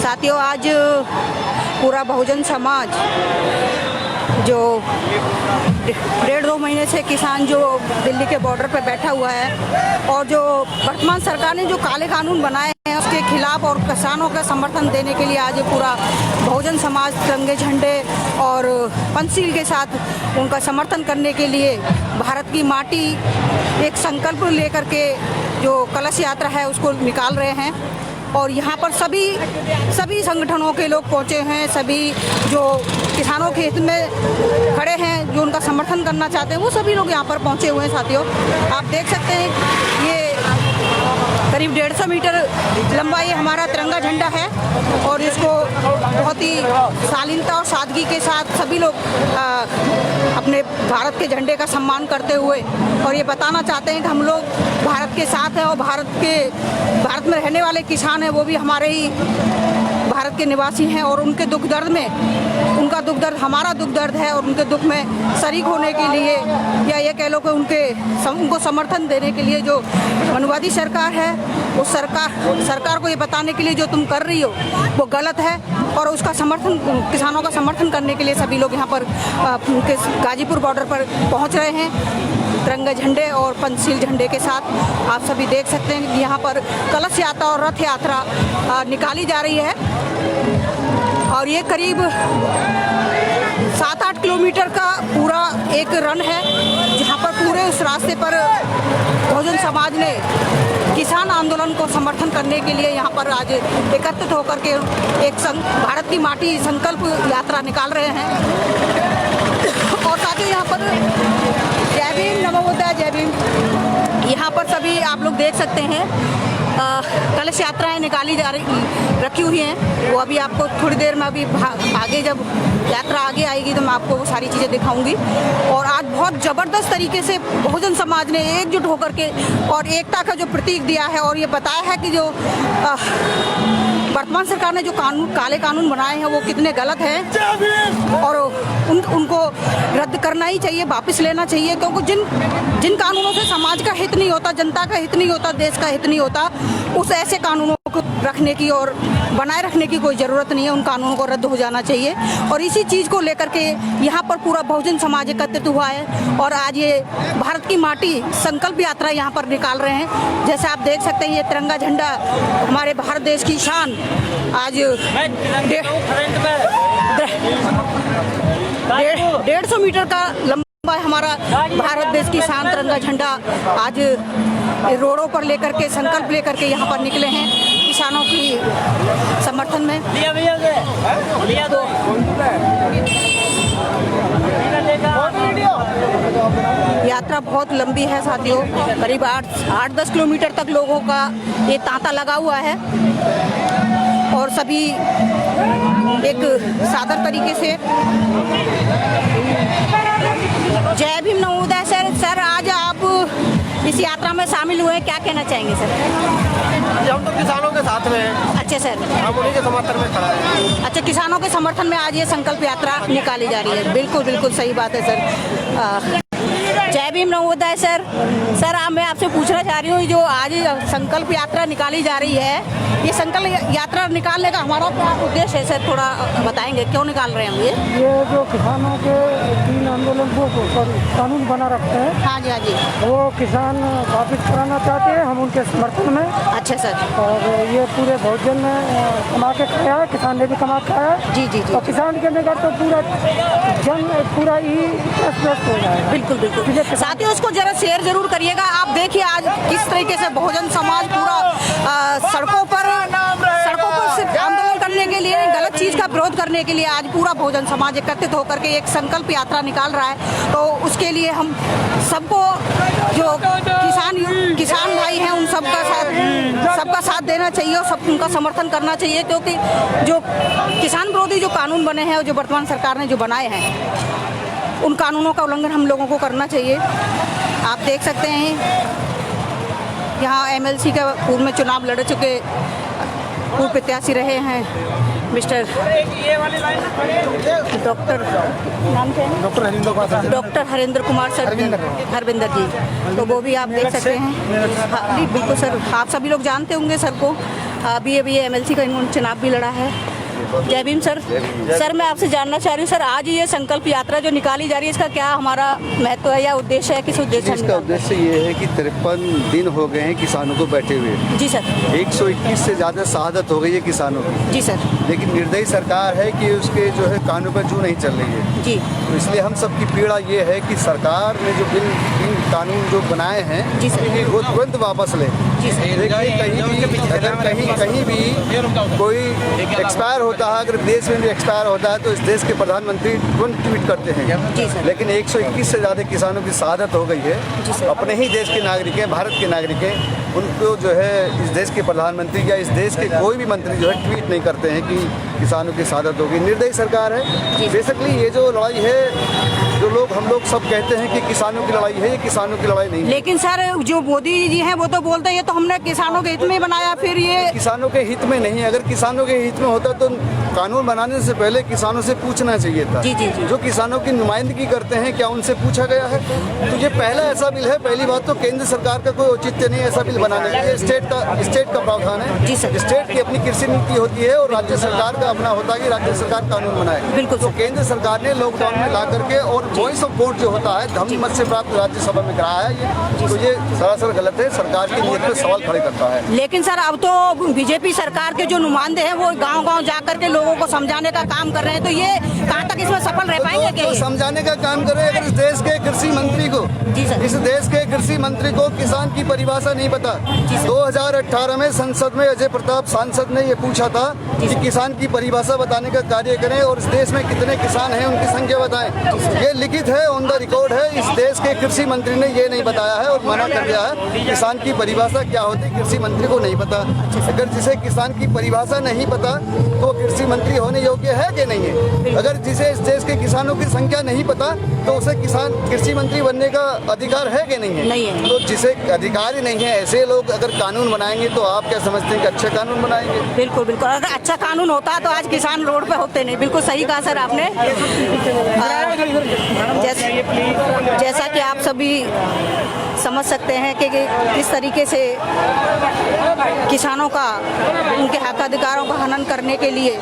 साथियों, आज पूरा बहुजन समाज जो 1.5-2 महीने से किसान जो दिल्ली के बॉर्डर पर बैठा हुआ है और जो वर्तमान सरकार ने जो काले कानून बनाए हैं उसके खिलाफ और किसानों का समर्थन देने के लिए आज पूरा बहुजन समाज तिरंगे झंडे और पंचशील के साथ उनका समर्थन करने के लिए भारत की माटी एक संकल्प लेकर के जो कलश यात्रा है उसको निकाल रहे हैं। और यहाँ पर सभी संगठनों के लोग पहुँचे हैं, सभी जो किसानों के हित में खड़े हैं, जो उनका समर्थन करना चाहते हैं, वो सभी लोग यहाँ पर पहुँचे हुए हैं। साथियों, आप देख सकते हैं ये करीब 150 मीटर लंबा ये हमारा तिरंगा झंडा है और इसको बहुत ही शालीनता और सादगी के साथ सभी लोग अपने भारत के झंडे का सम्मान करते हुए और ये बताना चाहते हैं कि हम लोग भारत के साथ हैं और भारत में रहने वाले किसान हैं वो भी हमारे ही भारत के निवासी हैं और उनके दुख दर्द में उनका दुख दर्द हमारा दुख दर्द है और उनके दुख में शरीक होने के लिए या ये कह लो कि उनको समर्थन देने के लिए जो मनुवादी सरकार है उस सरकार को ये बताने के लिए जो तुम कर रही हो वो गलत है और उसका समर्थन किसानों का समर्थन करने के लिए सभी लोग यहाँ पर गाजीपुर बॉर्डर पर पहुँच रहे हैं तिरंगे झंडे और पंचशील झंडे के साथ। आप सभी देख सकते हैं कि यहाँ पर कलश यात्रा और रथ यात्रा निकाली जा रही है और ये करीब 7-8 किलोमीटर का पूरा एक रन है जहाँ पर पूरे उस रास्ते पर बहुजन समाज ने किसान आंदोलन को समर्थन करने के लिए यहाँ पर आज एकत्रित होकर के एक भारत की माटी संकल्प यात्रा निकाल रहे हैं। और साथ ही यहाँ पर जय भीम, नमो बुद्धाय, जय भीम, यहाँ पर सभी आप लोग देख सकते हैं कलश यात्राएं निकाली जा रही रखी हुई हैं। वो अभी आपको थोड़ी देर में अभी आगे जब यात्रा आगे आएगी तो मैं आपको वो सारी चीज़ें दिखाऊंगी। और आज बहुत ज़बरदस्त तरीके से बहुजन समाज ने एकजुट होकर के और एकता का जो प्रतीक दिया है और ये बताया है कि जो वर्तमान सरकार ने जो काले कानून बनाए हैं वो कितने गलत हैं और उनको रद्द करना ही चाहिए, वापस लेना चाहिए, क्योंकि जिन कानूनों से समाज का हित नहीं होता, जनता का हित नहीं होता, देश का हित नहीं होता, उस ऐसे कानूनों को रखने की और बनाए रखने की कोई ज़रूरत नहीं है। उन कानूनों को रद्द हो जाना चाहिए और इसी चीज़ को लेकर के यहाँ पर पूरा बहुजन समाज एकत्रित हुआ है और आज ये भारत की माटी संकल्प यात्रा यहाँ पर निकाल रहे हैं। जैसे आप देख सकते हैं ये तिरंगा झंडा हमारे भारत देश की शान आज 150 मीटर का लंबा हमारा भारत देश की शान तिरंगा झंडा आज रोडों पर लेकर के संकल्प लेकर के यहाँ पर निकले हैं किसानों की समर्थन में। यात्रा बहुत लंबी है साथियों, करीब 8-10 किलोमीटर तक लोगों का ये तांता लगा हुआ है और सभी एक सादर तरीके से जय भीम, नमो बुद्धाय। सर आज आप इस यात्रा में शामिल हुए, क्या कहना चाहेंगे सर? हम तो किसानों के साथ में हैं। अच्छा सर, हम उन्हीं के समर्थन में खड़ा है। अच्छा, किसानों के समर्थन में आज ये संकल्प यात्रा निकाली जा रही है। बिल्कुल सही बात है सर। जय भीम, नमो बुद्धाय। सर मैं आपसे पूछना चाह रही हूँ, जो आज संकल्प यात्रा निकाली जा रही है, ये संकल्प यात्रा निकालने का हमारा क्या उद्देश्य है सर? थोड़ा बताएंगे क्यों निकाल रहे हैं हम ये जो किसानों के 3 आंदोलन को कानून बना रखते हैं। हाँ जी, वो किसान वापिस कराना चाहते हैं, हम उनके समर्थन में। अच्छा सर। और ये पूरे बहुजन ने कमा के खाया है, किसान ने भी कमा के खाया है। जी। और किसान के निकट तो पूरा ही हो जाएगा। बिल्कुल। साथियों, उसको जरा शेयर जरूर करिएगा। आप देखिए आज किस तरीके से बहुजन समाज पूरा सड़कों पर आंदोलन करने के लिए, गलत चीज का विरोध करने के लिए आज पूरा बहुजन समाज एकत्रित होकर के एक संकल्प यात्रा निकाल रहा है। तो उसके लिए हम सबको जो किसान भाई हैं उन सबका साथ देना चाहिए और उनका समर्थन करना चाहिए, क्योंकि जो किसान विरोधी जो कानून बने हैं और जो वर्तमान सरकार ने जो बनाए हैं उन कानूनों का उल्लंघन हम लोगों को करना चाहिए। आप देख सकते हैं यहाँ एमएलसी का पूर्व में चुनाव लड़ चुके पूर्व प्रत्याशी रहे हैं mister doctor Harindra Kumar sir, Harvinder ji, तो वो भी आप देख सकते हैं। हाँ बिल्कुल सर, आप सभी लोग जानते होंगे सर को। अभी एमएलसी का इन्होंने चुनाव भी लड़ा है। जय भीम सर। सर मैं आपसे जानना चाह रही हूँ सर, आज ये संकल्प यात्रा जो निकाली जा रही है, इसका क्या हमारा महत्व है या उद्देश्य है, किस उद्देश्य से? इसका उद्देश्य ये है कि 53 दिन हो गए हैं किसानों को बैठे हुए। जी सर। 121 से ज़्यादा शहादत हो गई है किसानों की। जी सर। लेकिन निर्दयी सरकार है कि उसके जो है कानून पर जू नहीं चल रही है। जी। तो इसलिए हम सबकी पीड़ा ये है कि सरकार ने जो बिल कानून जो बनाए हैं जी सर। वो तुरंत वापस ले। जी सर। देखिए कहीं भी कोई एक्सपायर होता है, अगर देश में भी एक्सपायर होता है तो इस देश के प्रधानमंत्री तुरंत ट्वीट करते हैं। जी सर। लेकिन 121 से ज़्यादा किसानों की शहादत हो गई है। अपने ही देश के नागरिक हैं, भारत के नागरिक हैं, उनको जो है इस देश के प्रधानमंत्री या इस देश के कोई भी मंत्री जो है ट्वीट नहीं करते हैं कि किसानों की शहादत होगी। निर्दयी सरकार है। बेसिकली ये जो लड़ाई है, जो लोग हम लोग सब कहते हैं कि किसानों की लड़ाई है, ये किसानों की लड़ाई नहीं है। लेकिन सर जो मोदी जी हैं वो तो बोलते हैं ये तो हमने किसानों के हित में बनाया, फिर ये किसानों के हित में नहीं। अगर किसानों के हित में होता तो कानून बनाने से पहले किसानों से पूछना चाहिए था। जी जी जी। जो किसानों की नुमाइंदगी करते हैं क्या उनसे पूछा गया है? तो ये पहला ऐसा बिल है। पहली बात तो केंद्र सरकार का कोई औचित्य नहीं ऐसा बिल बनाने का। ये स्टेट का प्रावधान है। जी सर। स्टेट की अपनी कृषि नीति होती है और राज्य सरकार का अपना होता है कि राज्य सरकार कानून बनाए। बिल्कुल। तो केंद्र सरकार ने लॉकडाउन में ला करके और वॉइस ऑफ वोट जो होता है धमी मत से प्राप्त राज्यसभा में कराया है ये, तो ये सरासर गलत है। सरकार की नीयत पर सवाल खड़े करता है। लेकिन सर अब तो बीजेपी सरकार के जो नुमाइंदे हैं वो गांव-गांव जा करके लोगों को समझाने का काम कर रहे हैं, तो ये कहाँ तक इसमें सफल रह पाएंगे क्या? तो समझाने का काम करें। अगर इस देश के कृषि मंत्री को, जी सर। इस देश के कृषि मंत्री को किसान की परिभाषा नहीं पता। 2018 में संसद में अजय प्रताप सांसद ने ये पूछा था कि किसान की परिभाषा बताने का कार्य करें और इस देश में कितने किसान हैं उनकी संख्या बताएं। ये लिखित है, ऑन द रिकॉर्ड है। इस देश के कृषि मंत्री ने ये नहीं बताया है और मना कर दिया है। किसान की परिभाषा क्या होती है कृषि मंत्री को नहीं पता। अगर जिसे किसान की परिभाषा नहीं पता तो कृषि मंत्री होने योग्य है कि नहीं है? अगर जिसे इस देश के किसानों की संख्या नहीं पता तो उसे किसान कृषि मंत्री बनने का अधिकार है कि नहीं है? नहीं है। तो जिसे अधिकार ही नहीं है, ऐसे लोग अगर कानून बनाएंगे तो आप क्या समझते हैं कि अच्छे कानून बनाएंगे? बिल्कुल बिल्कुल। अगर अच्छा कानून होता तो आज किसान रोड पे होते नहीं। बिल्कुल सही कहा सर आपने। जैसा कि आप सभी समझ सकते हैं कि किस तरीके से किसानों का उनके हक अधिकारों का हनन करने के लिए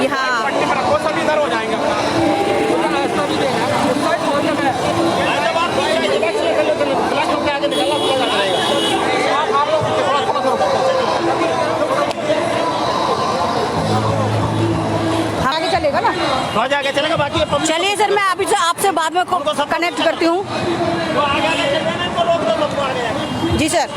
यहाँ आगे चलेगा ना? आगे चलेगा। बाकी चलिए सर, मैं अभी से आपसे बाद में कनेक्ट करती हूँ। जी सर।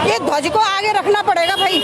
ये ध्वज को आगे रखना पड़ेगा भाई।